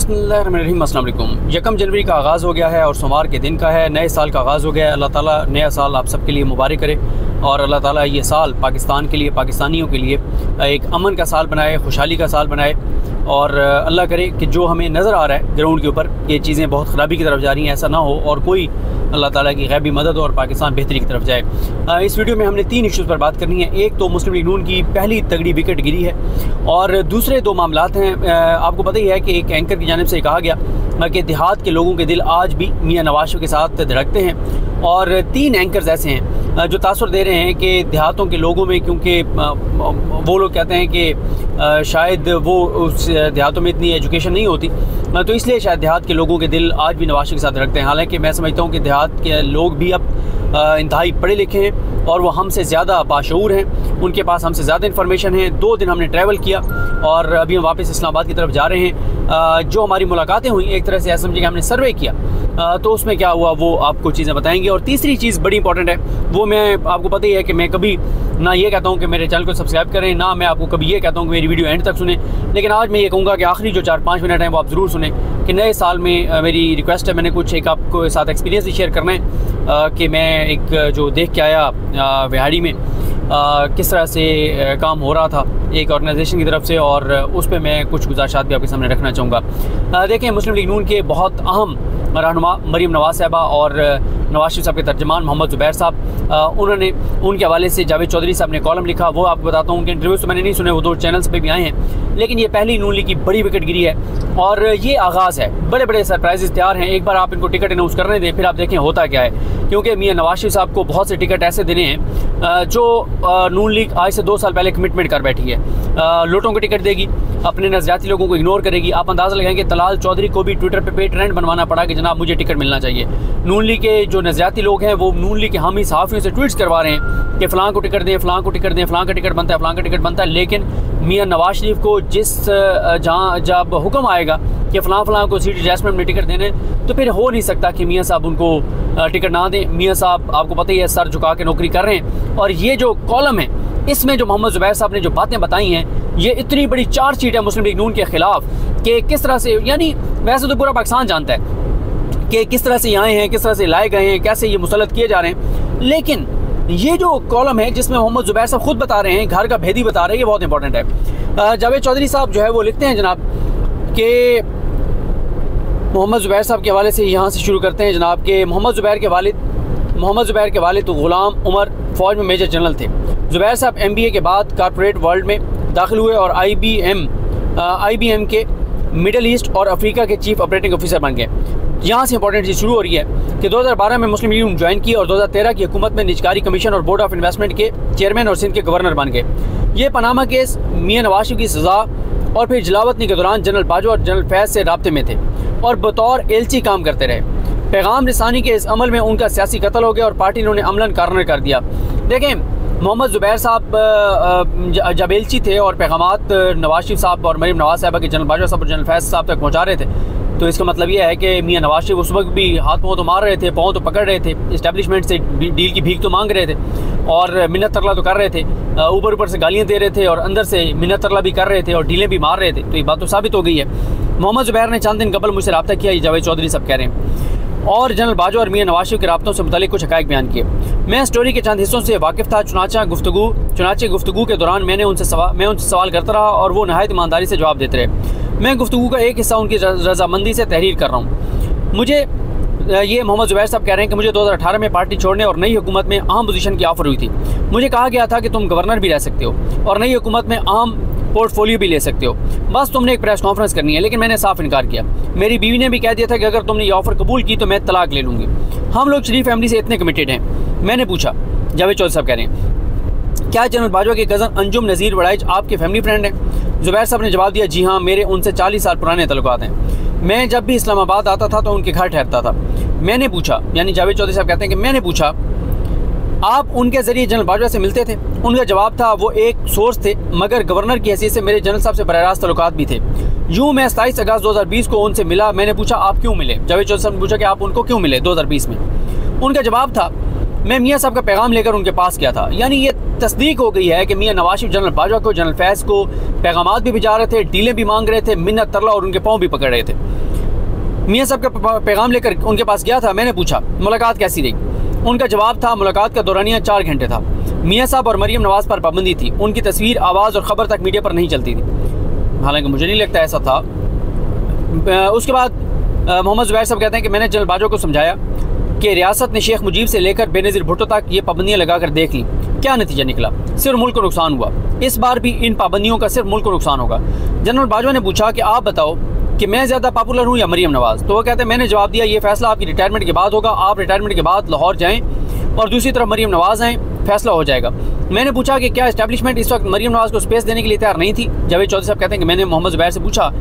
बिस्मिल्लाहिर्रहमानिर्रहीम। अस्सलाम वालेकुम। 1 जनवरी का आगाज़ हो गया है और सोमवार के दिन का है, नए साल का आगाज़ हो गया है। अल्लाह ताला नया साल आप सबके लिए मुबारक करे और अल्लाह ताला ये साल पाकिस्तान के लिए, पाकिस्तानियों के लिए एक अमन का साल बनाए, खुशहाली का साल बनाए। और अल्लाह करे कि जो हमें नज़र आ रहा है ग्राउंड के ऊपर ये चीज़ें बहुत ख़राबी की तरफ जा रही हैं, ऐसा ना हो और कोई अल्लाह ताला की गैबी मदद और पाकिस्तान बेहतरी की तरफ जाए। इस वीडियो में हमने 3 इश्यूज़ पर बात करनी है। एक तो मुस्लिम लीग नून की पहली तगड़ी विकेट गिरी है और दूसरे 2 मामलात हैं। आपको पता ही है कि एक एंकर की जानिब से कहा गया कि देहात के लोगों के दिल आज भी मियाँ नवाज शरीफ के साथ धड़कते हैं और 3 एंकर्स ऐसे हैं जो तासुर दे रहे हैं कि देहातों के लोगों में, क्योंकि वो लोग कहते हैं कि शायद वो उस देहातों में इतनी एजुकेशन नहीं होती, तो इसलिए शायद देहात के लोगों के दिल आज भी नवाज शरीफ के साथ धड़कते हैं। हालांकि मैं समझता हूँ कि देहात के लोग भी अब इंतहाई पढ़े लिखे हैं और वो हमसे ज़्यादा बाशऊर हैं, उनके पास हमसे ज़्यादा इन्फॉर्मेशन है। 2 दिन हमने ट्रैवल किया और अभी हम वापस इस्लामाबाद की तरफ जा रहे हैं। जो हमारी मुलाकातें हुई, एक तरह से ऐसा समझिए कि हमने सर्वे किया, तो उसमें क्या हुआ वो आपको चीज़ें बताएंगे। और तीसरी चीज़ बड़ी इंपॉर्टेंट है, वो मैं आपको पता ही है कि मैं कभी ना ये कहता हूँ कि मेरे चैनल को सब्सक्राइब करें, ना मैं आपको कभी ये कहता हूँ कि मेरी वीडियो एंड तक सुने, लेकिन आज मैं ये कहूँगा कि आखिरी जो 4-5 मिनट हैं वो आप ज़रूर सुने। कि नए साल में मेरी रिक्वेस्ट है, मैंने कुछ एक आपको साथ एक्सपीरियंस भी शेयर करना है कि मैं एक जो देख के आया विहाड़ी में किस तरह से काम हो रहा था एक ऑर्गेनाइजेशन की तरफ से, और उस पर मैं कुछ गुज़ारिशात भी आपके सामने रखना चाहूँगा। देखें, मुस्लिम लीग नून के बहुत अहम रहनुमा मरीम नवाज साहबा और नवाज शरीफ साहब के तर्जमान मोहम्मद ज़ुबैर साहब, उन्होंने उनके हवाले से जावेद चौधरी साहब ने कॉलम लिखा, वो आपको बताता हूँ। उनके इंटरव्यूज़ तो मैंने नहीं सुने, वो 2 चैनल्स पे भी आए हैं, लेकिन ये पहली नून लीग की बड़ी विकेट गिरी है और ये आगाज़ है। बड़े बड़े सरप्राइजेस तैयार हैं। एक बार आप इनको टिकट अनाउंस करने दें, फिर आप देखें होता क्या है, क्योंकि मियाँ नवाज शरीफ साहब को बहुत से टिकट ऐसे देने हैं जो नून लीग आज से 2 साल पहले कमिटमेंट कर बैठी है। लोटों को टिकट देगी, अपने नज़रियाती लोगों को इग्नोर करेगी। आप अंदाज़ा लगाएंगे तलाल चौधरी को भी ट्विटर पे ट्रेंड बनवाना पड़ा कि जनाब मुझे टिकट मिलना चाहिए। नून लीग के जो नज़रियाती लोग हैं वो नून लीग के हामी सहाफ़ियों से ट्वीट्स करवा रहे हैं कि फ़लाँ को टिकट दें, फ़लाँ को टिकट दें, फ़लाँ का टिकट बनता है, फ़लाँ का टिकट बनता है। लेकिन मियाँ नवाज शरीफ को जहाँ जब हुक्म आएगा कि फ़लाँ को सीट एडजस्टमेंट में टिकट देने, तो फिर हो नहीं सकता कि मियाँ साहब उनको टिकट ना दें। मियाँ साहब आपको पता ही है सर झुका के नौकरी कर रहे हैं। और ये जो कॉलम है इसमें जो मोहम्मद ज़ुबैर साहब ने जो बातें बताई हैं, ये इतनी बड़ी चार्जशीट है मुस्लिम लीग नून के ख़िलाफ़ कि किस तरह से, यानी वैसे तो पूरा पाकिस्तान जानता है कि किस तरह से ये आए हैं, किस तरह से लाए गए हैं, कैसे ये मुसल्लत किए जा रहे हैं। लेकिन ये जो कॉलम है जिसमें मोहम्मद ज़ुबैर साहब खुद बता रहे हैं, घर का भेदी बता रहे हैं, ये बहुत इंपॉर्टेंट है। जावेद चौधरी साहब जो है वो लिखते हैं जनाब कि मोहम्मद ज़ुबैर साहब के हवाले से यहाँ से शुरू करते हैं जनाब के मोहम्मद ज़ुबैर के वालिद तो ग़ुलाम उमर फ़ौज में मेजर जनरल थे। ज़ुबैर साहब MBA के बाद कॉर्पोरेट वर्ल्ड में दाखिल हुए और IBM के मिडल ईस्ट और अफ्रीका के चीफ ऑपरेटिंग ऑफिसर बन गए। यहाँ से इंपॉर्टेंट चीज़ शुरू हो रही है कि 2012 में मुस्लिम लीग ज्वाइन की और 2013 की हुकूमत में निजकारी कमीशन और बोर्ड ऑफ इन्वेस्टमेंट के चेयरमैन और सिंध के गवर्नर बन गए। ये पनामा केस, मियाँ नवाज शरीफ की सज़ा और फिर जलावतनी के दौरान जनरल बाजवा और जनरल फैज़ से राब्ते में थे और बतौर एलची काम करते रहे। पैगाम रिसानी के इस अमल में उनका सियासी कत्ल हो गया और पार्टी ने उन्हें अमलन कॉर्नर कर दिया। देखें, मोहम्मद ज़ुबैर साहब जब एलची थे और पैगामात नवाज शरीफ साहब और मरीम नवाज साहबा के जनरल बाजवा साहब और जनरल फैज़ साहब तक पहुँचा रहे थे, तो इसका मतलब ये है कि मियाँ नवाज शरीफ उस वक्त भी हाथ पाँव तो मार रहे थे, पाँव तो पकड़ रहे थे, इस्टेब्लिशमेंट से डील की भीख तो मांग रहे थे और मिन्नत तरला तो कर रहे थे, ऊपर से गालियाँ दे रहे थे और अंदर से मिन्नत तरला भी कर रहे थे और डीलें भी मार रहे थे। तो ये बात तो साबित हो गई है। मोहम्मद ज़ुबैर ने चंद दिन कबल मुझसे रब्ता किया, ये जावेद चौधरी सब कह रहे हैं, और जनरल बाजवा और मियाँ नवाज शरीफ के राब्तों से मुतालिक कुछ हक़ाइक़ बयान किए। मैं स्टोरी के चंद हिस्सों से वाकिफ़ था। चुनाचे गुफ्तगू के दौरान मैं उनसे सवाल करता रहा और वो नहायत ईमानदारी से जवाब देते रहे। मैं गुफ्तगू का एक हिस्सा उनकी रजामंदी से तहरीर कर रहा हूँ। मुझे ये मोहम्मद ज़ुबैर साहब कह रहे हैं कि मुझे 2018 में पार्टी छोड़ने और नई हुकूमत में अहम पोजीशन की ऑफ़र हुई थी। मुझे कहा गया था कि तुम गवर्नर भी रह सकते हो और नई हुकूमत में अहम पोर्टफोलियो भी ले सकते हो, बस तुमने एक प्रेस कॉन्फ्रेंस करनी है। लेकिन मैंने साफ इनकार किया। मेरी बीवी ने भी कह दिया था कि अगर तुमने ये ऑफ़र कबूल की तो मैं तलाक ले लूँगी। हम लोग शरीफ फैमिली से इतने कमिटेड हैं। मैंने पूछा, जावेद चौधरी साहब कह रहे हैं, क्या जनरल बाजवा के कज़न अंजुम नज़ीर वड़ाइच आपके फैमिली फ्रेंड हैं? ज़ुबैर साहब ने जवाब दिया, जी हाँ, मेरे उनसे 40 साल पुराने तल्लुकात हैं। मैं जब भी इस्लामाबाद आता था तो उनके घर ठहरता था। मैंने पूछा, यानी जावेद चौधरी साहब कहते हैं कि मैंने पूछा, आप उनके ज़रिए जनरल बाजवा से मिलते थे? उनका जवाब था, वो एक सोर्स थे, मगर गवर्नर की हैसियत से मेरे जनरल साहब से बराह रास्त तल्लुकात भी थे। यूँ मैं 27 अगस्त 2020 को उनसे मिला। मैंने पूछा, आप क्यों मिले? जावेद चौधरी साहब ने पूछा कि आप उनको क्यों मिले 2020 में? उनका जवाब था, मैं मियाँ साहब का पैगाम लेकर उनके पास गया था। यानी ये तस्दीक हो गई है कि मियाँ नवाज शरीफ जनरल बाजवा को, जनरल फैज़ को पैगामात भी भिजा रहे थे, डीलें भी मांग रहे थे, मिन्नत तरला और उनके पाँव भी पकड़ रहे थे। मियाँ साहब का पैगाम लेकर उनके पास गया था। मैंने पूछा मुलाकात कैसी रही। उनका जवाब था मुलाकात का दौरानिया 4 घंटे था। मियाँ साहब और मरीम नवाज़ पर पाबंदी थी, उनकी तस्वीर, आवाज़ और ख़बर तक मीडिया पर नहीं चलती थी। हालांकि मुझे नहीं लगता ऐसा था। उसके बाद मोहम्मद ज़ुबैर साहब कहते हैं कि मैंने जनरल बाजवा को समझाया कि रियासत ने शेख मुजीब से लेकर बेनज़ीर भुट्टो तक ये पाबंदियाँ लगा कर देख ली, क्या नतीजा निकला? सिर्फ मुल्क को नुकसान हुआ। इस बार भी इन पाबंदियों का सिर्फ मुल्क को नुकसान होगा। जनरल बाजवा ने पूछा कि आप बताओ कि मैं ज़्यादा पॉपुलर हूँ या मरीम नवाज़? तो वो कहते हैं मैंने जवाब दिया ये फैसला आपकी रिटायरमेंट के बाद होगा। आप रिटायरमेंट के बाद लाहौर जाएँ और दूसरी तरफ मरीम नवाज़ आएँ, फैसला हो जाएगा। मैंने पूछा कि क्या इस्टेब्लिशमेंट इस वक्त मरीम नवाज़ को स्पेस देने के लिए तैयार नहीं थी? जावेद चौधरी साहब कहते हैं कि मैंने मोहम्मद ज़ुबैर से पूछा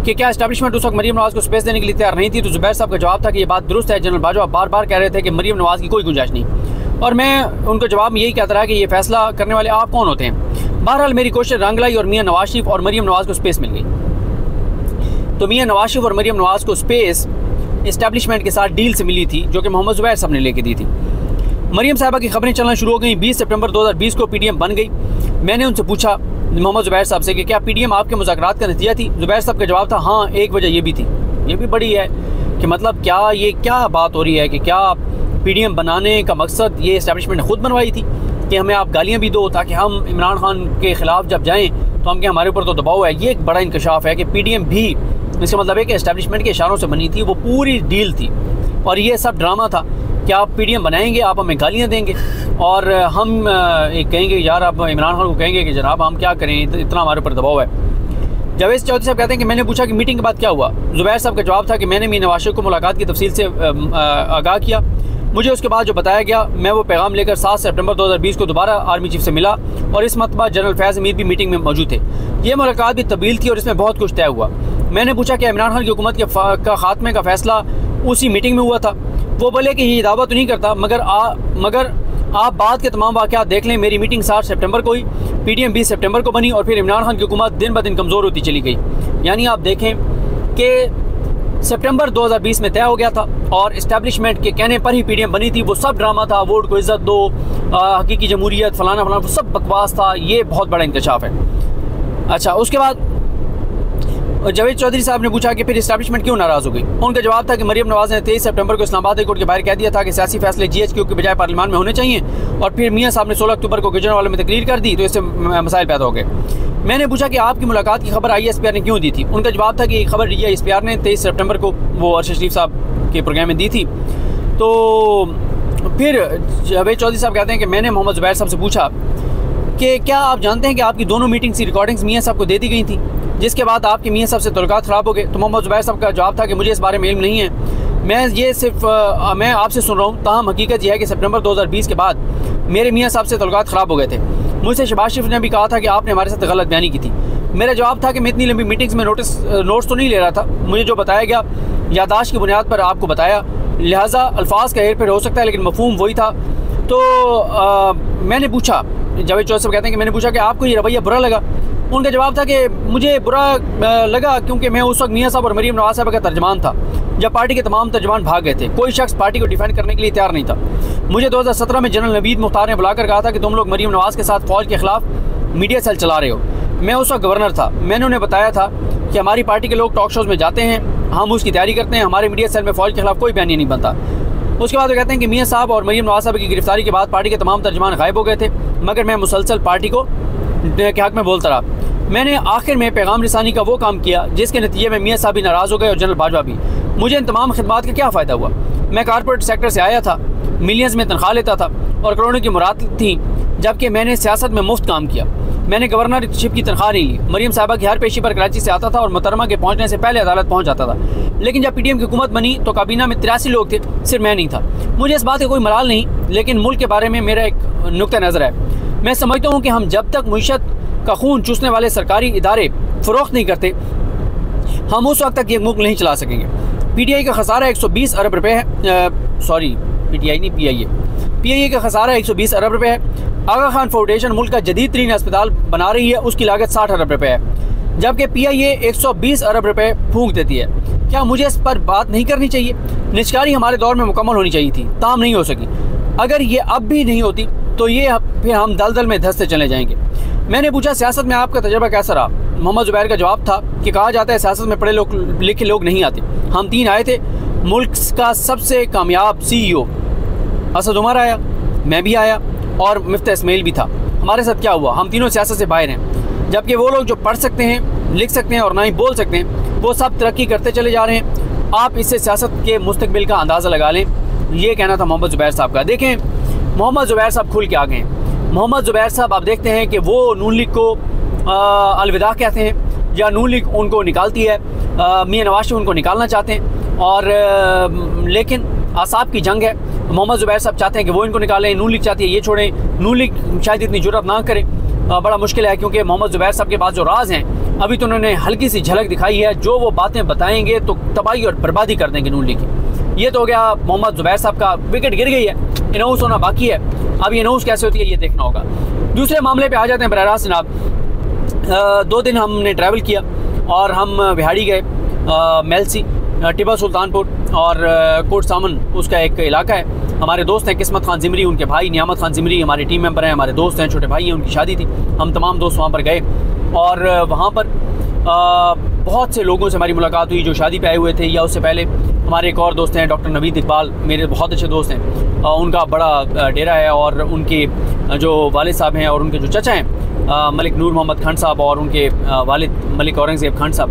कि क्या इस्टेब्लिशमेंट उस वक्त मरीम नवाज़ को स्पेस देने के लिए तैयार नहीं थी? तो ज़ुबैर साहब का जवाब था कि ये बात दुरुस्त है। जनरल बाजवा बार बार कह रहे थे कि मरीम नवाज़ की कोई गुंजाइश नहीं, और मैं उनको जवाब में यही कहता रहा कि ये फैसला करने वाले आप कौन होते हैं? बहरहाल मेरी कोशिश रंग लाई और मियाँ नवाज शरीफ और मरीम नवाज़ को स्पेस मिल गई। तो मियाँ नवाज शरीफ और मरीम नवाज़ को स्पेस इस्टेब्लिशमेंट के साथ डील से मिली थी, जो कि मोहम्मद ज़ुबैर साहब ने लेके दी थी। मरीम साहबा की खबरें चलना शुरू हो गई। 20 सितंबर 2020 को PDM बन गई। मैंने उनसे पूछा मोहम्मद ज़ुबैर साहब से कि क्या PDM आपके मुज़ाकरात का नतीजा थी? ज़ुबैर साहब का जवाब था हाँ, एक वजह ये भी थी। ये भी बड़ी है कि मतलब क्या बात हो रही है कि क्या PDM बनाने का मकसद ये इस्टेब्लिशमेंट ने खुद बनवाई थी कि हमें आप गालियाँ भी दो ताकि हम इमरान खान के ख़िलाफ़ जब जाएँ तो हम क्या हमारे ऊपर तो दबाव है। ये एक बड़ा इंकशाफ है कि PDM भी, इसका मतलब है कि इस्टेब्लिशमेंट के इशारों से बनी थी, वो पूरी डील थी और ये सब ड्रामा था कि आप PDM बनाएंगे, आप हमें गालियाँ देंगे और हम एक कहेंगे यार, आप इमरान खान को कहेंगे कि जनाब हम क्या करें, इतना हमारे ऊपर दबाव है। जावेद चौधरी साहब कहते हैं कि मैंने पूछा कि मीटिंग के बाद क्या हुआ? ज़ुबैर साहब का जवाब था कि मैंने मियां नवाज शरीफ को मुलाकात की तफसील से आगाह किया। मुझे उसके बाद जो बताया गया, मैं वो पैगाम लेकर 7 सितंबर 2020 को दोबारा आर्मी चीफ से मिला और इस मरतबा जनरल फैज़ अमीर भी मीटिंग में मौजूद थे। ये मुलाकात भी तब्दील थी और इसमें बहुत कुछ तय हुआ। मैंने पूछा कि इमरान खान की हुकूमत का खात्मे का फैसला उसी मीटिंग में हुआ था? वो बोले कि ये दावा तो नहीं करता, मगर आप बाद के तमाम वाक़यात देख लें। मेरी मीटिंग 7 सितंबर को हुई, PDM 20 सितंबर को बनी और फिर इमरान खान की हुकूमत दिन ब दिन कमज़ोर होती चली गई। यानी आप देखें कि सितंबर 2020 में तय हो गया था और इस्टेब्लिशमेंट के कहने पर ही PDM बनी थी। वो सब ड्रामा था, वोट को इज़्ज़त दो, हकीकी जमहूरियत, फलाना फलाना, वो सब बकवास था। ये बहुत बड़ा इंकशाफ है। अच्छा, उसके बाद जावेद चौधरी साहब ने पूछा कि फिर इस्टेब्लिशमेंट क्यों नाराज़ हो गई? उनका जवाब था कि मरीम नवाज़ ने 23 सितंबर को इस्लामाबाद हाई कोर्ट के बाहर कह दिया था कि सियासी फैसले GHQ के बजाय पार्लियामान में होने चाहिए, और फिर मियाँ साहब ने 16 अक्टूबर को गुजरांवाला में तकरीर कर दी, तो इससे मसाइल पैदा हो गए। मैंने पूछा कि आपकी मुलाकात की खबर ISPR ने क्यों दी थी? उनका जवाब था कि ये खबर ISPR ने 23 सितंबर को वो अरशद शरीफ साहब के प्रोग्राम में दी थी। तो फिर जावेद चौधरी साहब कहते हैं कि मैंने मोहम्मद ज़ुबैर साहब से पूछा कि क्या आप जानते हैं कि आपकी दोनों मीटिंग्स की रिकॉर्डिंग्स मियाँ साहब को दे दी गई थी, जिसके बाद आपके मियाँ साहब से तल्लुकात ख़राब हो गए? तो मोहम्मद ज़ुबैर साहब का जवाब था कि मुझे इस बारे में इल्म नहीं है, मैं आपसे सुन रहा हूँ। ताहम हकीकत यह है कि सितंबर 2020 के बाद मेरे मियाँ साहब से तल्लुकात ख़राब हो गए थे। मुझसे शहबाज शरीफ ने भी कहा था कि आपने हमारे साथ गलत बयानी की थी। मेरा जवाब था कि मैं इतनी लंबी मीटिंग्स में नोट्स तो नहीं ले रहा था, मुझे जो बताया गया यादाश्त की बुनियाद पर आपको बताया, लिहाजा अल्फाज का हेर फेर हो सकता है लेकिन मफहूम वही था। तो मैंने पूछा, जावेद चौधरी साहब कहते हैं कि मैंने पूछा कि आपको ये रवैया बुरा लगा? उनका जवाब था कि मुझे बुरा लगा क्योंकि मैं उस वक्त मियाँ साहब और मरीम नवाज साहब का तर्जमान था जब पार्टी के तमाम तर्जमान भाग गए थे। कोई शख्स पार्टी को डिफेंड करने के लिए तैयार नहीं था। मुझे 2017 में जनरल नवीद मुख्तार ने बुलाकर कहा था कि तुम लोग मरीम नवाज के साथ फौज के खिलाफ मीडिया सेल चला रहे हो। मैं उस वक्त गवर्नर था। मैंने उन्हें बताया था कि हमारी पार्टी के लोग टॉक शोज़ में जाते हैं, हम उसकी तैयारी करते हैं, हमारे मीडिया सेल में फौज के खिलाफ कोई बयानी नहीं बनता। उसके बाद वो कहते हैं कि मियाँ साहब और मरीम नवाज साहब की गिरफ्तारी के बाद पार्टी के तमाम तर्जमान गायब हो गए थे, मगर मैं मुसलसल पार्टी को के हक़ में बोलता रहा। मैंने आखिर में पैगाम रिसानी का वो काम किया जिसके नतीजे में मियाँ साहब भी नाराज़ हो गए और जनरल बाजवा भी। मुझे इन तमाम खिदमात का क्या फ़ायदा हुआ? मैं कारपोरेट सेक्टर से आया था, मिलियंस में तनख्वाह लेता था और करोड़ों की मुराद थी, जबकि मैंने सियासत में मुफ्त काम किया। मैंने गवर्नरशिप की तनख्वाह नहीं ली। मरीम साहबा की हर पेशी पर कराची से आता था और मोहतरमा के पहुँचने से पहले अदालत पहुँच जाता था। लेकिन जब PDM की हुकूमत बनी तो काबीना में 83 लोग थे, सिर्फ मैं नहीं था। मुझे इस बात का कोई मलाल नहीं, लेकिन मुल्क के बारे में मेरा एक नुक्ता नज़र है। मैं समझता हूँ कि हम जब तक मुईशत का खून चूसने वाले सरकारी इदारे फ़रोख्त नहीं करते, हम उस वक्त तक ये मुल्क नहीं चला सकेंगे। PTI का खसारा 120 अरब रुपये है। सॉरी, PTI नहीं, PIA का खसारा 120 अरब रुपये है। आगा खान फाउंडेशन मुल्क का जदीद तरीन अस्पताल बना रही है, उसकी लागत 60 अरब रुपये है, जबकि PIA 120 अरब रुपये फूंक देती है। क्या मुझे इस पर बात नहीं करनी चाहिए? निष्कारी हमारे दौर में मुकम्मल होनी चाहिए थी, ताम नहीं हो सकी। अगर ये अब भी नहीं होती तो ये फिर हम दलदल में धंसते चले जाएंगे। मैंने पूछा सियासत में आपका तजुर्बा कैसा रहा। मोहम्मद ज़ुबैर का जवाब था कि कहा जाता है सियासत में पढ़े लिखे लोग नहीं आते। हम 3 आए थे। मुल्क का सबसे कामयाब CEO असद उमर आया, मैं भी आया और मिफ्ता इस्माइल भी था। हमारे साथ क्या हुआ, हम तीनों सियासत से बाहर हैं, जबकि वो लोग जो पढ़ सकते हैं, लिख सकते हैं और ना ही बोल सकते हैं, वो सब तरक्की करते चले जा रहे हैं। आप इससे सियासत के मुस्तकबिल का अंदाज़ा लगा लें। ये कहना था मोहम्मद ज़ुबैर साहब का। देखें, मोहम्मद ज़ुबैर साहब खुल के आ गए हैं। मोहम्मद ज़ुबैर साहब आप देखते हैं कि वो नून लीग को अलविदा कहते हैं या नून लीग उनको निकालती है। मियां नवाज शरीफ उनको निकालना चाहते हैं और लेकिन आसाब की जंग है। मोहम्मद ज़ुबैर साहब चाहते हैं कि वो इनको निकालें, नून लीग चाहती है ये छोड़ें। नून लीग शायद इतनी जुर्रत ना करे, बड़ा मुश्किल है, क्योंकि मोहम्मद ज़ुबैर साहब के पास जो राज हैं अभी तो उन्होंने हल्की सी झलक दिखाई है। जो वो बातें बताएंगे तो तबाही और बर्बादी कर देंगे नून लीग की। ये तो हो गया मोहम्मद ज़ुबैर साहब का। विकेट गिर गई है, अनाउंस होना बाकी है। अब ये अनाउंस कैसे होती है ये देखना होगा। दूसरे मामले पे आ जाते हैं बराह रास्त जनाब। 2 दिन हमने ट्रैवल किया और हम बिहाड़ी गए, मेलसी, टिब्बा सुल्तानपुर और कोट सामन उसका एक इलाका है। हमारे दोस्त हैं किस्मत खान ज़िमरी, उनके भाई नियामत खान ज़िमरी हमारे टीम मेंबर हैं, हमारे दोस्त हैं, छोटे भाई हैं, उनकी शादी थी। हम तमाम दोस्त वहाँ पर गए और वहाँ पर बहुत से लोगों से हमारी मुलाकात हुई जो शादी पे आए हुए थे या उससे पहले। हमारे एक और दोस्त हैं डॉक्टर नवीद इकबाल, मेरे बहुत अच्छे दोस्त हैं। उनका बड़ा डेरा है और उनके जो वालिद साहब हैं और उनके जो चचा हैं मलिक नूर मोहम्मद खान साहब और उनके वालिद मलिक औरंगज़ेब खान साहब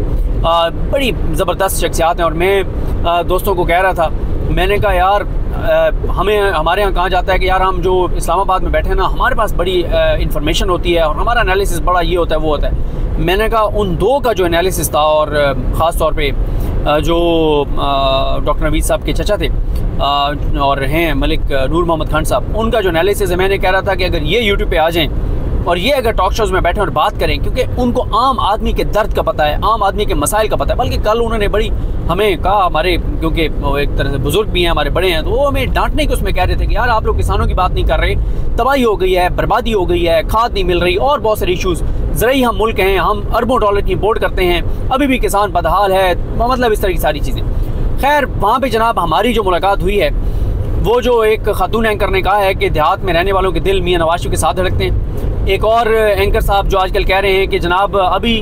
बड़ी ज़बरदस्त शख्सियात हैं। और मैं दोस्तों को कह रहा था, मैंने कहा यार हमारे यहाँ कहा जाता है कि यार हम जो इस्लामाबाद में बैठे हैं ना, हमारे पास बड़ी इंफॉर्मेशन होती है और हमारा एनालिसिस बड़ा ये होता है वो होता है। मैंने कहा उन 2 का जो एनालिसिस था और ख़ास तौर पे जो डॉक्टर नवीद साहब के चचा थे और हैं मलिक नूर मोहम्मद खान साहब, उनका जो एनालिसिस है, मैंने कह रहा था कि अगर ये यूट्यूब पे आ जाएं और ये अगर टॉक शोज़ में बैठे और बात करें, क्योंकि उनको आम आदमी के दर्द का पता है, आम आदमी के मसाइल का पता है। बल्कि कल उन्होंने बड़ी हमें कहा, हमारे क्योंकि वो एक तरह से बुजुर्ग भी हैं, हमारे बड़े हैं, तो वो हमें डांटने के उसमें कह रहे थे कि यार आप लोग किसानों की बात नहीं कर रहे, तबाही हो गई है, बर्बादी हो गई है, खाद नहीं मिल रही और बहुत सारे इशूज़। ज़रूरी हम मुल्क हैं, हम अरबों डॉलर की इम्पोर्ट करते हैं, अभी भी किसान बदहाल है, मतलब इस तरह की सारी चीज़ें। खैर वहाँ पर जनाब हमारी जो मुलाकात हुई है, वो जो एक खातून एंकर ने कहा है कि देहात में रहने वालों के दिल मियां नवाज शरीफ के साथ धड़कते हैं। एक और एंकर साहब जो आजकल कह रहे हैं कि जनाब अभी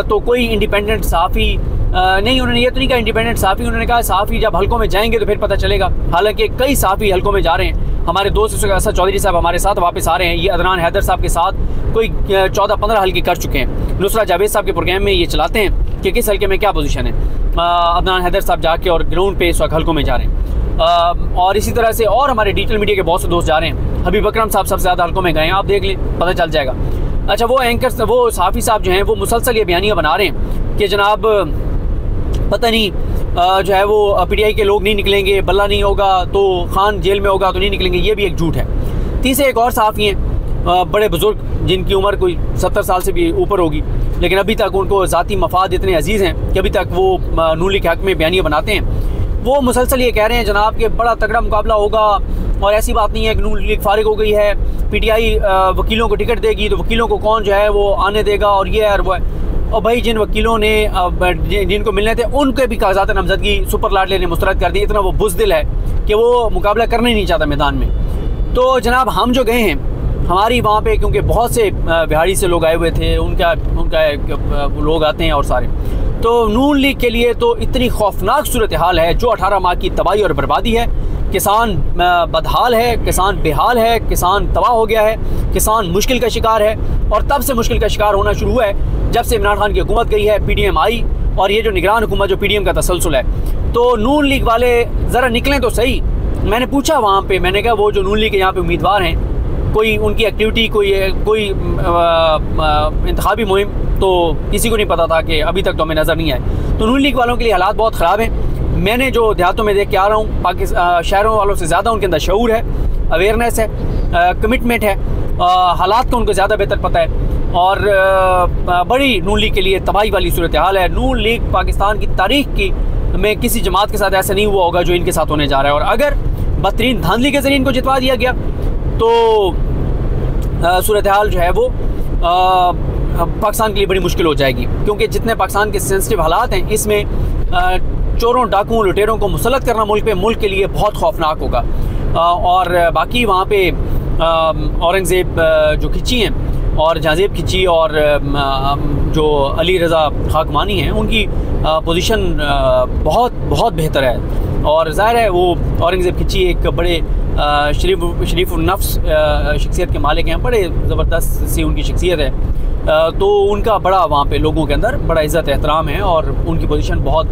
तो कोई इंडिपेंडेंट सहाफ़ी नहीं, उन्होंने ये तो नहीं कहा इंडिपेंडेंट सहाफ़ी, उन्होंने कहा सहाफ़ी जब हलकों में जाएंगे तो फिर पता चलेगा। हालांकि कई सहाफ़ी हलकों में जा रहे हैं। हमारे दोस्त असद चौधरी साहब हमारे साथ वापस आ रहे हैं। ये अदनान हैदर साहब के साथ कोई 14-15 हल्के कर चुके हैं। नुसरत जावेद साहब के प्रोग्राम में ये चलाते हैं कि किस हल्के में क्या पोजीशन है। अदनान हैदर साहब जाके और ग्राउंड पे इस वक्त हल्कों में जा रहे हैं। और इसी तरह से और हमारे डिजिटल मीडिया के बहुत से दोस्त जा रहे हैं। हबीब अकरम साहब सबसे ज़्यादा हल्कों में गए हैं, आप देख लें पता चल जाएगा। अच्छा, वो एंकर वो सहाफ़ी साहब जो हैं वो मुसलसल ये बयानियाँ बना रहे हैं कि जनाब पता नहीं जो है वो PTI के लोग नहीं निकलेंगे, बल्ला नहीं होगा तो खान जेल में होगा तो नहीं निकलेंगे। ये भी एक झूठ है। तीसरे एक और सहाफ़ी हैं बड़े बुज़ुर्ग, जिनकी उम्र कोई 70 साल से भी ऊपर होगी, लेकिन अभी तक उनको ज़ाती मफाद इतने अजीज़ हैं कि अभी तक वो नून लीग के हक़ में बयानियाँ बनाते हैं। वो मुसलसल ये कह रहे हैं जनाब कि बड़ा तगड़ा मुकाबला होगा और ऐसी बात नहीं है कि नून लीग फारिग हो गई है, PTI वकीलों को टिकट देगी तो वकीलों को कौन जो है वो आने देगा और ये और वो। और भाई जिन वकीलों ने जिनको मिलने थे उनके भी कागजात नामजदगी सुपर लाडले ने मुस्तरद कर दी। इतना वो बुज़दिल है कि वो मुकाबला करना ही नहीं चाहता मैदान में। तो जनाब हम जो गए हैं, हमारी वहाँ पे क्योंकि बहुत से बिहाड़ी से लोग आए हुए थे, उनका लोग आते हैं और सारे, तो नून लीग के लिए तो इतनी खौफनाक सूरत हाल है जो 18 माह की तबाही और बर्बादी है। किसान बदहाल है, किसान बेहाल है, किसान तबाह हो गया है, किसान मुश्किल का शिकार है। और तब से मुश्किल का शिकार होना शुरू हुआ है जब से इमरान खान की हुकूमत गई है, PDM आई और ये जो निगरान हुकूमत जो PDM का तसलसल है। तो नून लीग वाले ज़रा निकलें तो सही। मैंने पूछा वहाँ पे, मैंने कहा वो जो नून लीग के यहाँ पे उम्मीदवार हैं, कोई उनकी एक्टिविटी कोई इंतखाबी मुहिम तो किसी को नहीं पता था कि अभी तक तो हमें नज़र नहीं आए। तो नून लीग वालों के लिए हालात बहुत ख़राब हैं। मैंने जो देहातों में देख के आ रहा हूँ, पाकिस्तान शहरों वालों से ज़्यादा उनके अंदर शऊर है, अवेयरनेस है, कमिटमेंट है, हालात को उनको ज़्यादा बेहतर पता है। और बड़ी नून लीग के लिए तबाही वाली सूरत हाल है। नून लीग पाकिस्तान की तारीख की में किसी जमात के साथ ऐसा नहीं हुआ होगा जो इनके साथ होने जा रहा है। और अगर बदतरीन धांधली के ज़रिए इनको जितवा दिया गया तो सूरत हाल जो है वो पाकिस्तान के लिए बड़ी मुश्किल हो जाएगी, क्योंकि जितने पाकिस्तान के सेंसिटिव हालात हैं इसमें चोरों, डाकुओं, लुटेरों को मुसल्लत करना मुल्क के लिए बहुत खौफनाक होगा। और बाकी वहाँ पे औरंगज़ेब जो खिची हैं और जहाज़ेब खिची और जो अली रज़ा खाकमानी हैं, उनकी पोजीशन बहुत बहुत बेहतर है। और ज़ाहिर है वो औरंगज़ेब खिची एक बड़े शरीफ नफ्स शख्सियत के मालिक हैं, बड़े ज़बरदस्त सी उनकी शख्सियत है, तो उनका बड़ा वहाँ पे लोगों के अंदर बड़ा इज़्ज़त एहतराम है और उनकी पोजीशन बहुत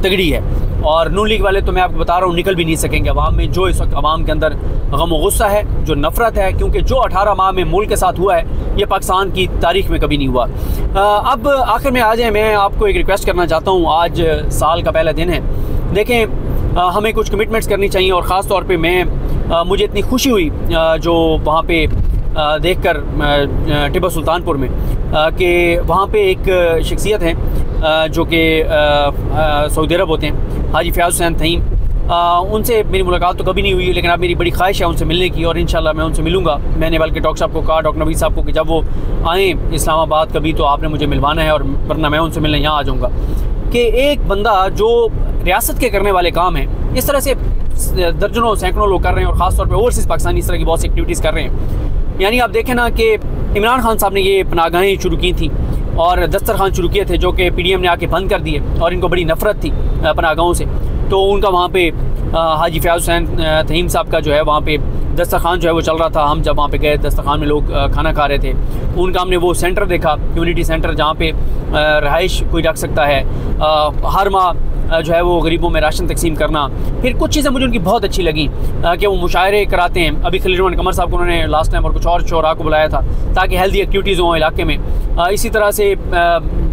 तगड़ी है। और नून लीग वाले तो मैं आपको बता रहा हूँ निकल भी नहीं सकेंगे अवाम में। जो इस वक्त अवाम के अंदर गम व गुस्सा है, जो नफ़रत है, क्योंकि जो 18 माह में मुल्क के साथ हुआ है ये पाकिस्तान की तारीख़ में कभी नहीं हुआ। अब आखिर में आ जाए, मैं आपको एक रिक्वेस्ट करना चाहता हूँ। आज साल का पहला दिन है, देखें हमें कुछ कमिटमेंट्स करनी चाहिए और ख़ास तौर पे मुझे इतनी खुशी हुई जो वहाँ पे देखकर टिब्बा सुल्तानपुर में कि वहाँ पे एक शख्सियत है जो कि सऊदी अरब होते हैं, हाजी फ़याज़ हुसैन थईम। उनसे मेरी मुलाकात तो कभी नहीं हुई, लेकिन अब मेरी बड़ी ख्वाहिश है उनसे मिलने की और इंशाल्लाह मैं उनसे मिलूँगा। मैंने बल्कि डॉक्टर साहब को कहा, डॉक्टर नबी साहब को, कि जब वो आएँ इस्लामाबाद कभी तो आपने मुझे मिलवाना है, और वरना मैं उनसे मिलने यहाँ आ जाऊँगा। कि एक बंदा जो रियासत के करने वाले काम हैं, इस तरह से दर्जनों सैकड़ों लोग कर रहे हैं, और ख़ास तौर पे ओवरसीज़ पाकिस्तानी इस तरह की बहुत सी एक्टिविटीज़ कर रहे हैं। यानी आप देखें ना कि इमरान खान साहब ने ये पनाहगाहें शुरू की थी और दस्तरखान शुरू किए थे, जो कि PDM ने आके बंद कर दिए, और इनको बड़ी नफ़रत थी पनाहगाहों से। तो उनका वहाँ पे हाजी फ़याज़ हुसैन थईम साहब का जो है वहाँ पे दस्तरखान जो है वो चल रहा था। हम जब वहाँ पे गए, दस्तरखान में लोग खाना खा रहे थे, उनका हमने वो सेंटर देखा, कम्युनिटी सेंटर, जहाँ पे रहाइश कोई रख सकता है, हर माह जो है वो गरीबों में राशन तकसीम करना। फिर कुछ चीज़ें मुझे उनकी बहुत अच्छी लगी कि वो मुशायरे कराते हैं। अभी खलील कमर साहब को उन्होंने लास्ट टाइम और कुछ और शोरा को बुलाया था ताकि हेल्दी एक्टिविटीज़ हों इलाके में। इसी तरह से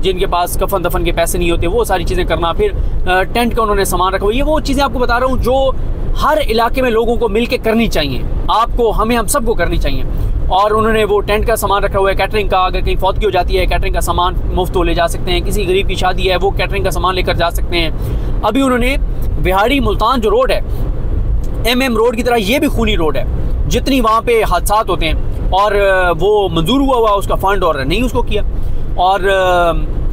जिनके पास कफन दफन के पैसे नहीं होते वो सारी चीज़ें करना। फिर टेंट का उन्होंने सामान रखा। ये वो चीज़ें आपको बता रहा हूँ जो हर इलाके में लोगों को मिल के करनी चाहिए, आपको, हमें, हम सबको करनी चाहिए। और उन्होंने वो टेंट का सामान रखा हुआ है, कैटरिंग का, अगर कहीं फौतगी हो जाती है कैटरिंग का सामान मुफ्त वो ले जा सकते हैं, किसी गरीब की शादी है वो कैटरिंग का सामान लेकर जा सकते हैं। अभी उन्होंने बिहाड़ी मुल्तान जो रोड है, MM रोड की तरह ये भी खूनी रोड है, जितनी वहाँ पे हादसात होते हैं, और वो मंजूर हुआ उसका फंड और नहीं उसको किया, और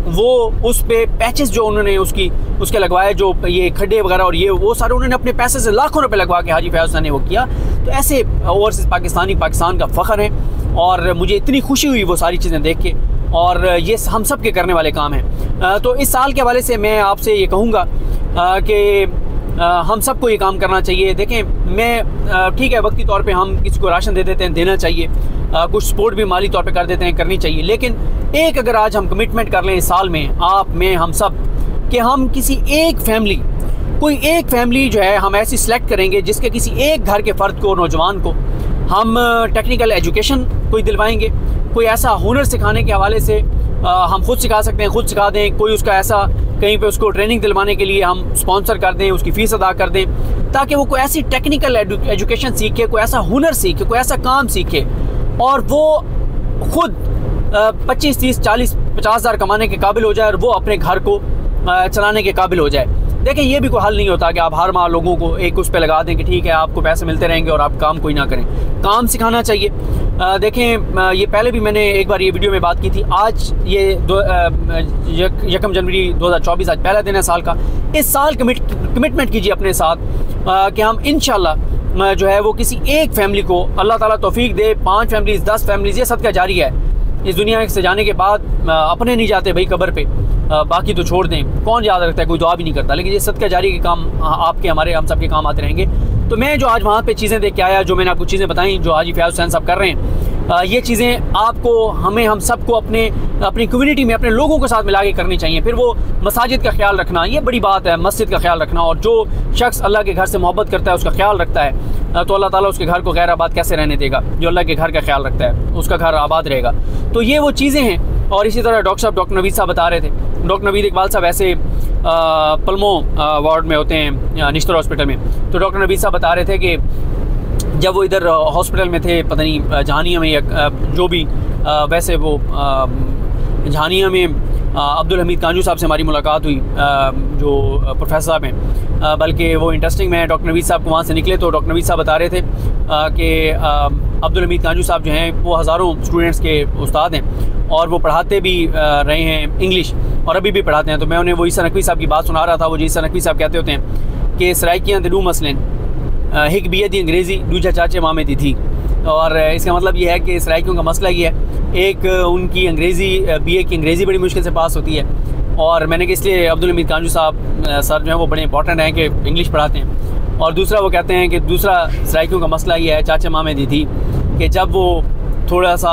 वो उस पे पैचेस जो उन्होंने उसके लगवाए, जो ये खड्डे वगैरह और ये वो सारे उन्होंने अपने पैसे से लाखों रुपए लगवा के हाजी फ़याज़ हुसैन ने वो किया। तो ऐसे ओवरसीज़ पाकिस्तानी पाकिस्तान का फ़ख्र है, और मुझे इतनी खुशी हुई वो सारी चीज़ें देख के, और ये हम सब के करने वाले काम हैं। तो इस साल के हवाले से मैं आपसे ये कहूँगा कि हम सबको ये काम करना चाहिए। देखें, मैं ठीक है वक्ती तौर पे हम किसी को राशन दे देते हैं, देना चाहिए, कुछ सपोर्ट भी माली तौर पे कर देते हैं, करनी चाहिए। लेकिन एक अगर आज हम कमिटमेंट कर लें इस साल में, आप में, हम सब, कि हम किसी एक फैमिली, कोई एक फैमिली जो है हम ऐसी सिलेक्ट करेंगे जिसके किसी एक घर के फ़र्द को, नौजवान को हम टेक्निकल एजुकेशन कोई दिलवाएंगे, कोई ऐसा हुनर सिखाने के हवाले से हम खुद सिखा सकते हैं, खुद सिखा दें, कोई उसका ऐसा कहीं पे उसको ट्रेनिंग दिलवाने के लिए हम स्पॉन्सर कर दें, उसकी फ़ीस अदा कर दें, ताकि वो कोई ऐसी टेक्निकल एजुकेशन सीखे, कोई ऐसा हुनर सीखे, कोई ऐसा काम सीखे, और वो खुद 25, 30, 40, 50 हज़ार कमाने के काबिल हो जाए, और वो अपने घर को चलाने के काबिल हो जाए। देखें, ये भी कोई हल नहीं होता कि आप हर माह लोगों को एक उस पे लगा दें कि ठीक है आपको पैसे मिलते रहेंगे और आप काम कोई ना करें। काम सिखाना चाहिए। देखें, ये पहले भी मैंने एक बार ये वीडियो में बात की थी। आज ये 1 जनवरी 2024 आज पहला दिन है साल का। इस साल कमिटमेंट कीजिए अपने साथ कि हम इंशाल्लाह जो है वो किसी एक फैमिली को अल्लाह ताला तौफीक दे, 5 फैमिलीज़, 10 फैमिलीज़, ये सदका जारी है। इस दुनिया से जाने के बाद अपने नहीं जाते भाई कब्र पे, बाकी तो छोड़ दें, कौन याद रखता है, कोई दुआ भी नहीं करता, लेकिन ये सदका जारी के काम आपके, हमारे, हम सब के काम आते रहेंगे। तो मैं जो आज वहाँ पे चीज़ें देख के आया, जो मैंने आपको चीज़ें बताई जो हाजी फ़याज़ हुसैन साहब कर रहे हैं, ये चीज़ें आपको, हमें, हम सबको अपनी कम्युनिटी में अपने लोगों के साथ मिला के करनी चाहिए। फिर वो मसाजिद का ख्याल रखना, ये बड़ी बात है, मस्जिद का ख्याल रखना, और जो शख्स अल्लाह के घर से मोहब्बत करता है, उसका ख्याल रखता है, तो अल्लाह ताला उसके घर को गैर आबाद कैसे रहने देगा। जो अल्लाह के घर का ख्याल रखता है उसका घर आबाद रहेगा। तो ये वो चीज़ें हैं। और इसी तरह डॉक्टर नवीद साहब बता रहे थे, डॉक्टर नवीद इकबाल साहब ऐसे पल्मो वार्ड में होते हैं निश्तर हॉस्पिटल में। तो डॉक्टर नवीद साहब बता रहे थे कि जब वो इधर हॉस्पिटल में थे, पता नहीं जहानिया में या जो भी, वैसे वो जहानिया में अब्दुल हमीद कांजू साहब से हमारी मुलाकात हुई, जो प्रोफेसर साहब हैं, बल्कि वो इंटरेस्टिंग में डॉक्टर नवीद साहब को वहाँ से निकले तो डॉक्टर नवीद साहब बता रहे थे कि अब्दुल हमीद कांजू साहब जो हैं वो हज़ारों स्टूडेंट्स के उस्ताद हैं, और वो पढ़ाते भी रहे हैं इंग्लिश, और अभी भी पढ़ाते हैं। तो मैं उन्हें वो ईसा नकवी साहब की बात सुना रहा था। वो जो ईसा नकवी साहब कहते होते हैं कि सराइकियाँ दिलू मसलन, हिक बियदी अंग्रेज़ी दूजा चाचे मामे दी थी। और इसका मतलब ये है कि सराइकियों का मसला ये है, एक उनकी अंग्रेज़ी BA की अंग्रेज़ी बड़ी मुश्किल से पास होती है, और मैंने कहा इसलिए अब्दुल हमीद कांजू साहब सर जो है वो बड़े इंपॉर्टेंट हैं कि इंग्लिश पढ़ाते हैं। और दूसरा वो कहते हैं कि दूसरा सराइकियों का मसला ये है चाचा मामे दी थी कि जब वो थोड़ा सा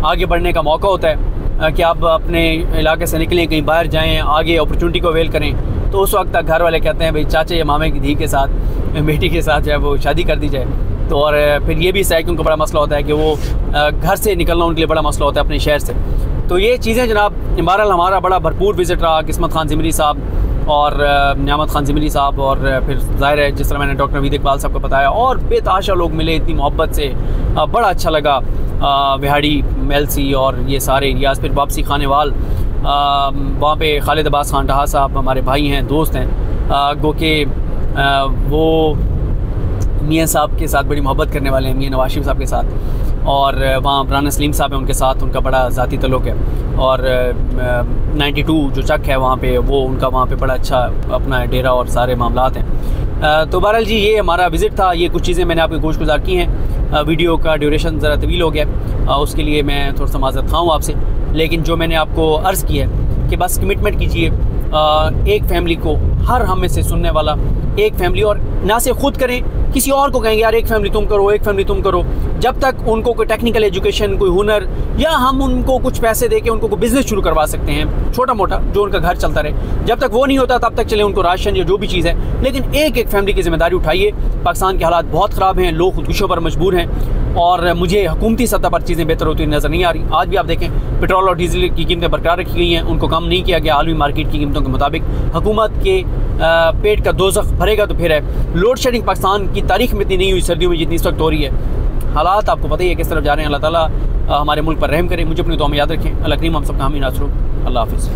आगे बढ़ने का मौका होता है कि आप अपने इलाके से निकलें, कहीं बाहर जाएँ, आगे अपॉर्चुनिटी को अवेल करें, तो उस वक्त तक घर वाले कहते हैं भाई चाचे या मामे की धी के साथ, बेटी के साथ जो है वो शादी कर दी जाए। तो और फिर ये भी सराइकियों का बड़ा मसला होता है कि वो घर से निकलना उनके लिए बड़ा मसला होता है अपने शहर से। तो ये चीज़ें जनाब, बहरहाल हमारा बड़ा भरपूर विज़िट रहा। किस्मत खान ज़िमरी साहब और नियामत खान ज़िमरी साहब, और फिर ज़ाहिर है जिस तरह मैंने डॉक्टर नवीद इकबाल साहब को बताया, और बेतहाशा लोग मिले इतनी मोहब्बत से, बड़ा अच्छा लगा। विहाड़ी मेलसी और ये सारे एरियाज़, फिर वापसी खानेवाल, वहाँ पे खालिद अब्बास खान डहा साहब हमारे भाई हैं, दोस्त हैं, गो के वो मियाँ साहब के साथ बड़ी मोहब्बत करने वाले हैं, मियाँ नवाज शरीफ साहब के साथ। और वहाँ राना सलीम साहब हैं, उनके साथ उनका बड़ा ज़ाती तल्लुक़ है। और 92 जो चक है वहाँ पे, वो उनका वहाँ पे बड़ा अच्छा अपना डेरा और सारे मामलात हैं। तो बहरहाल जी ये हमारा विज़िट था। ये कुछ चीज़ें मैंने आपको गोशगुजार की हैं। वीडियो का ड्यूरेशन ज़रा तवील हो गया, उसके लिए मैं थोड़ा सा माज़रत खाऊँ आपसे। लेकिन जो मैंने आपको अर्ज़ किया है कि बस कमिटमेंट कीजिए, एक फैमिली को, हर हम में से सुनने वाला एक फैमिली, और ना से खुद करें, किसी और को कहेंगे यार एक फैमिली तुम करो, एक फैमिली तुम करो। जब तक उनको कोई टेक्निकल एजुकेशन, कोई हुनर, या हम उनको कुछ पैसे दे के उनको कोई बिज़नेस शुरू करवा सकते हैं छोटा मोटा, जो उनका घर चलता रहे, जब तक वो नहीं होता तब तक चले उनको राशन या जो भी चीज़ है। लेकिन एक एक फैमिली की जिम्मेदारी उठाइए। पाकिस्तान के हालात बहुत ख़राब हैं, लोग खुदकुशियों पर मजबूर हैं, और मुझे हुकूमती सतह पर चीज़ें बेहतर होती नज़र नहीं आ रही। आज भी आप देखें पेट्रोल और डीजल की कीमतें बरकरार रखी गई हैं, उनको कम नहीं किया गया आलमी मार्केट की कीमतों के मुताबिक। हुकूमत के पेट का दोज़ख भरेगा तो फिर है। लोड शेडिंग पाकिस्तान की तारीख में इतनी नहीं हुई सर्दियों में जितनी इस वक्त हो रही है। हालात आपको पता ही है किस तरफ जा रहे हैं। अल्लाह ताला हमारे मुल्क पर रहम करें। मुझे अपनी दुआ में याद रखें। अल्लाह करीम हम सबका हामी नासर हो। अल्लाह हाफ़िज़।